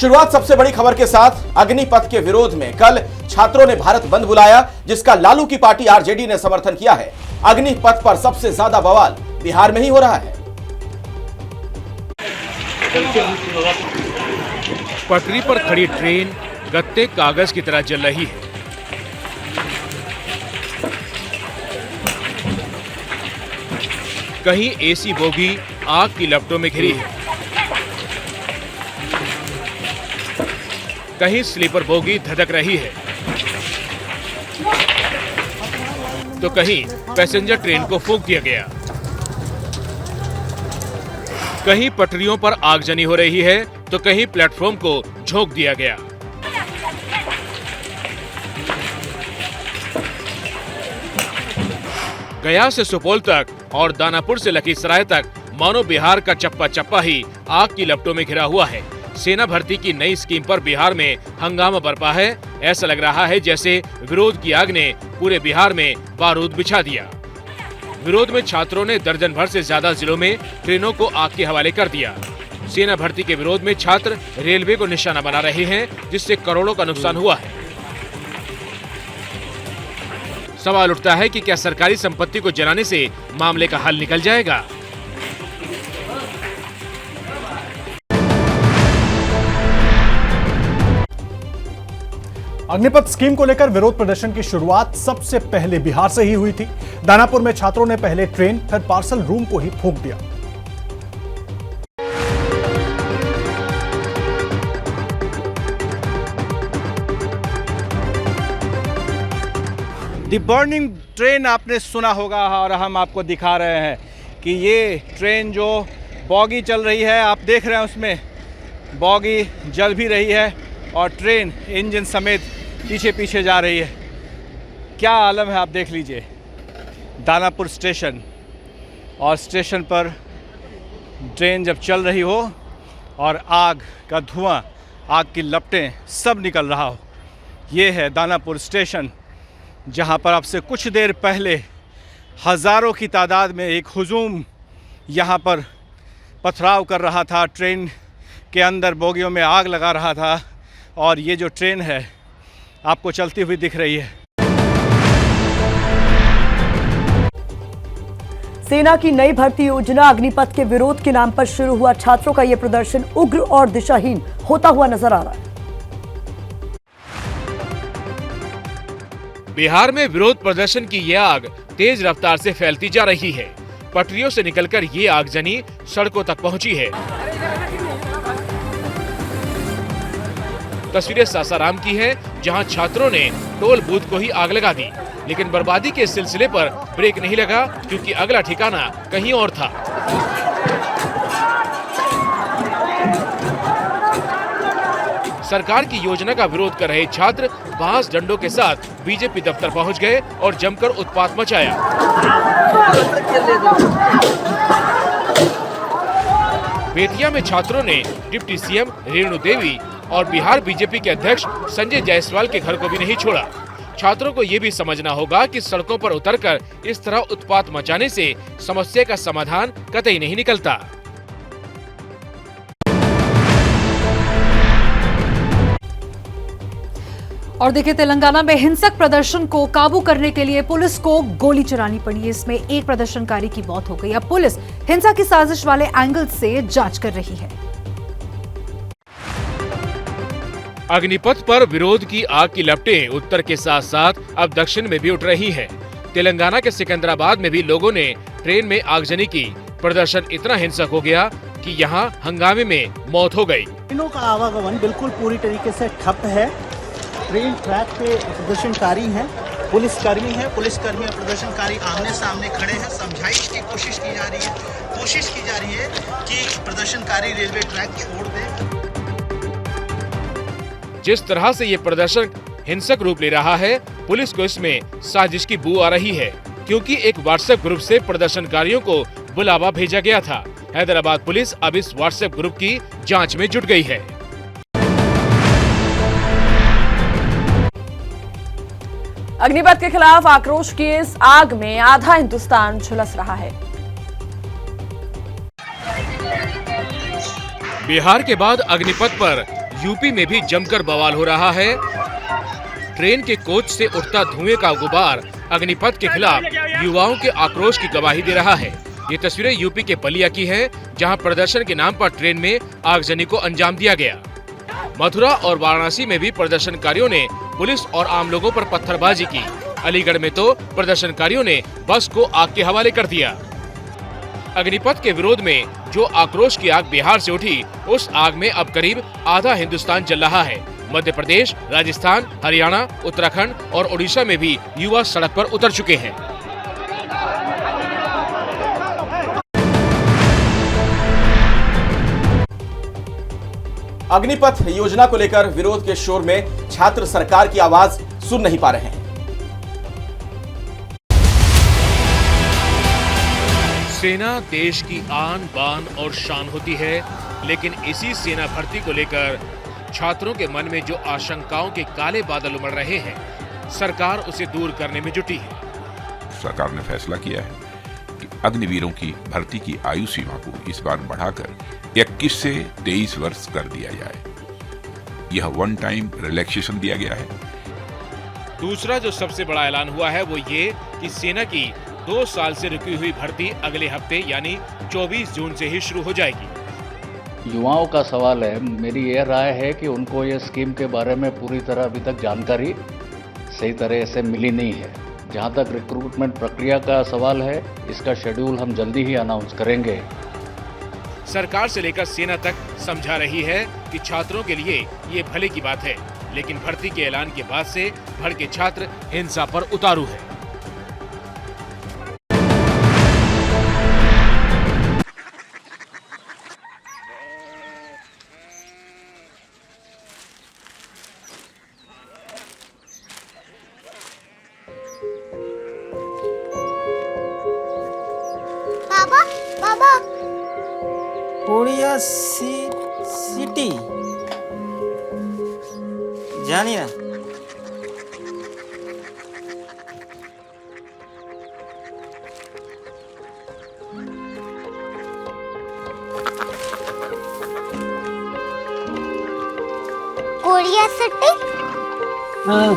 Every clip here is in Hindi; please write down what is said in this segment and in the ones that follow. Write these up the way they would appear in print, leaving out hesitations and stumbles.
शुरुआत सबसे बड़ी खबर के साथ। अग्निपथ के विरोध में कल छात्रों ने भारत बंद बुलाया, जिसका लालू की पार्टी आरजेडी ने समर्थन किया है। अग्निपथ पर सबसे ज्यादा बवाल बिहार में ही हो रहा है। पटरी पर खड़ी ट्रेन गत्ते कागज की तरह जल रही है। कहीं एसी बोगी आग की लपटों में घिरी है, कहीं स्लीपर बोगी धधक रही है, तो कहीं पैसेंजर ट्रेन को फूंक दिया गया। कहीं पटरियों पर आगजनी हो रही है तो कहीं प्लेटफॉर्म को झोंक दिया गया। गया से सुपौल तक और दानापुर से लखीसराय तक मानो बिहार का चप्पा चप्पा ही आग की लपटों में घिरा हुआ है। सेना भर्ती की नई स्कीम पर बिहार में हंगामा बरपा है। ऐसा लग रहा है जैसे विरोध की आग ने पूरे बिहार में बारूद बिछा दिया। विरोध में छात्रों ने दर्जन भर से ज्यादा जिलों में ट्रेनों को आग के हवाले कर दिया। सेना भर्ती के विरोध में छात्र रेलवे को निशाना बना रहे हैं, जिससे करोड़ों का नुकसान हुआ है। सवाल उठता है कि क्या सरकारी संपत्ति को जलाने से मामले का हल निकल जाएगा? अग्निपथ स्कीम को लेकर विरोध प्रदर्शन की शुरुआत सबसे पहले बिहार से ही हुई थी। दानापुर में छात्रों ने पहले ट्रेन फिर पार्सल रूम को ही फूंक दिया। दी बर्निंग ट्रेन आपने सुना होगा और हम आपको दिखा रहे हैं कि ये ट्रेन जो बॉगी चल रही है, आप देख रहे हैं उसमें बॉगी जल भी रही है और ट्रेन इंजन समेत पीछे पीछे जा रही है। क्या आलम है आप देख लीजिए। दानापुर स्टेशन, और स्टेशन पर ट्रेन जब चल रही हो और आग का धुआं, आग की लपटें सब निकल रहा हो। ये है दानापुर स्टेशन, जहां पर अब से कुछ देर पहले हज़ारों की तादाद में एक हुजूम यहां पर पथराव कर रहा था, ट्रेन के अंदर बोगियों में आग लगा रहा था। और ये जो ट्रेन है आपको चलती हुई दिख रही है। सेना की नई भर्ती योजना अग्निपथ के विरोध के नाम पर शुरू हुआ छात्रों का यह प्रदर्शन उग्र और दिशाहीन होता हुआ नजर आ रहा है। बिहार में विरोध प्रदर्शन की यह आग तेज रफ्तार से फैलती जा रही है। पटरियों से निकलकर ये आगजनी सड़कों तक पहुंची है। तस्वीरें सासाराम की हैं, जहां छात्रों ने टोल बूथ को ही आग लगा दी, लेकिन बर्बादी के सिलसिले पर ब्रेक नहीं लगा, क्योंकि अगला ठिकाना कहीं और था। सरकार की योजना का विरोध कर रहे छात्र बांस डंडों के साथ बीजेपी दफ्तर पहुंच गए और जमकर उत्पात मचाया। बेतिया में छात्रों ने डिप्टी सीएम रेणु देवी और बिहार बीजेपी के अध्यक्ष संजय जायसवाल के घर को भी नहीं छोड़ा। छात्रों को ये भी समझना होगा कि सड़कों पर उतरकर इस तरह उत्पात मचाने से समस्या का समाधान कतई नहीं निकलता। और देखिए, तेलंगाना में हिंसक प्रदर्शन को काबू करने के लिए पुलिस को गोली चलानी पड़ी। इसमें एक प्रदर्शनकारी की मौत हो गई। अब पुलिस हिंसा की साजिश वाले एंगल से जांच कर रही है। अग्निपथ पर विरोध की आग की लपटें उत्तर के साथ साथ अब दक्षिण में भी उठ रही हैं। तेलंगाना के सिकंदराबाद में भी लोगों ने ट्रेन में आगजनी की। प्रदर्शन इतना हिंसक हो गया कि यहां हंगामे में मौत हो गई। ट्रेनों का आवागमन बिल्कुल पूरी तरीके से ठप है। ट्रेन ट्रैक पे प्रदर्शनकारी हैं, पुलिसकर्मी हैं, पुलिसकर्मी और प्रदर्शनकारी आमने सामने खड़े हैं। समझाइश की कोशिश की जा रही है कि प्रदर्शनकारी रेलवे ट्रैक छोड़ दें। जिस तरह से ये प्रदर्शन हिंसक रूप ले रहा है, पुलिस को इसमें साजिश की बू आ रही है, क्योंकि एक व्हाट्सएप ग्रुप से प्रदर्शनकारियों को बुलावा भेजा गया था। हैदराबाद पुलिस अब इस व्हाट्सएप ग्रुप की जांच में जुट गई है। अग्निपथ के खिलाफ आक्रोश की इस आग में आधा हिंदुस्तान झुलस रहा है। बिहार के बाद अग्निपथ पर यूपी में भी जमकर बवाल हो रहा है। ट्रेन के कोच से उठता धुएं का गुबार अग्निपथ के खिलाफ युवाओं के आक्रोश की गवाही दे रहा है। ये तस्वीरें यूपी के बलिया की हैं, जहां प्रदर्शन के नाम पर ट्रेन में आगजनी को अंजाम दिया गया। मथुरा और वाराणसी में भी प्रदर्शनकारियों ने पुलिस और आम लोगों पर पत्थरबाजी की। अलीगढ़ में तो प्रदर्शनकारियों ने बस को आग के हवाले कर दिया। अग्निपथ के विरोध में जो आक्रोश की आग बिहार से उठी, उस आग में अब करीब आधा हिंदुस्तान जल रहा है। मध्य प्रदेश, राजस्थान, हरियाणा, उत्तराखंड और ओडिशा में भी युवा सड़क पर उतर चुके हैं। अग्निपथ योजना को लेकर विरोध के शोर में छात्र सरकार की आवाज सुन नहीं पा रहे हैं। सेना देश की आन बान और शान होती है, लेकिन इसी सेना भर्ती को लेकर छात्रों के मन में जो आशंकाओं के काले बादल उमड़ रहे हैं, सरकार उसे दूर करने में जुटी है। सरकार ने फैसला किया है कि अग्निवीरों की भर्ती की आयु सीमा को इस बार बढ़ाकर 21 से 23 वर्ष कर दिया जाए। यह वन टाइम रिलैक्सेशन दिया गया है। दूसरा जो सबसे बड़ा ऐलान हुआ है वो ये कि सेना की 2 साल से रुकी हुई भर्ती अगले हफ्ते यानी 24 जून से ही शुरू हो जाएगी। युवाओं का सवाल है, मेरी यह राय है कि उनको ये स्कीम के बारे में पूरी तरह अभी तक जानकारी सही तरह से मिली नहीं है। जहां तक रिक्रूटमेंट प्रक्रिया का सवाल है, इसका शेड्यूल हम जल्दी ही अनाउंस करेंगे। सरकार से लेकर सेना तक समझा रही है कि छात्रों के लिए ये भले की बात है, लेकिन भर्ती के ऐलान के बाद से भड़के छात्र हिंसा पर उतारू है। कोरिया सिटी जानी ना। Korea city? हाँ।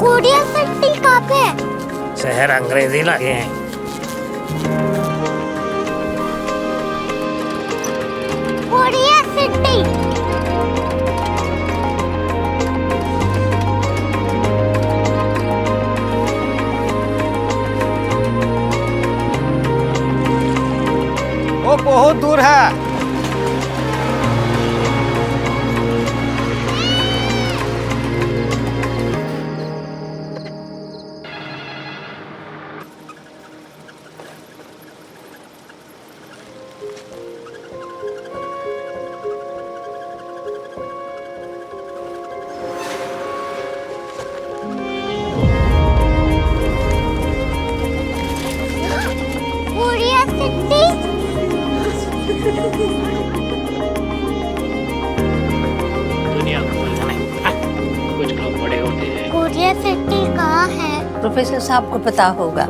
कोरिया सिटी कहाँ पे है? शहर अंग्रेजी लगे हैं। Korea city. वो बहुत दूर है। दुनिया कुछ लोग बड़े होते हैं। कोरिया सिटी कहाँ है? प्रोफेसर साहब को पता होगा।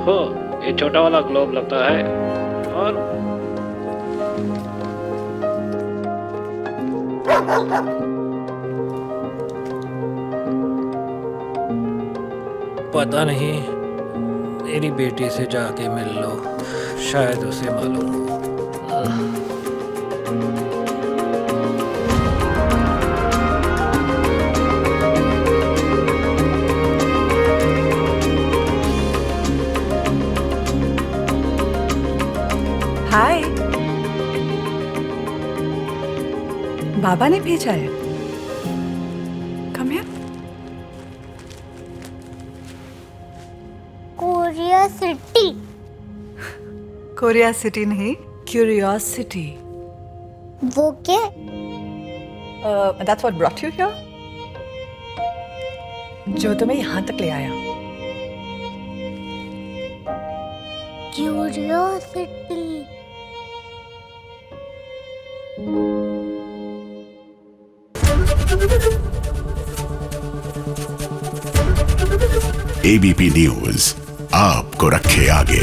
हो, ये छोटा वाला ग्लोब लगता है और पता नहीं, मेरी बेटी से जाके मिल लो, शायद उसे मालूम हो। हाय, बाबा ने भेजा है। Come here. Korea city. Korea city नहीं, क्यूरियोसिटी। वो क्या? That's what brought you here? जो तुम्हें यहाँ तक ले आया। क्यूरियोसिटी। एबीपी न्यूज आपको रखे आगे।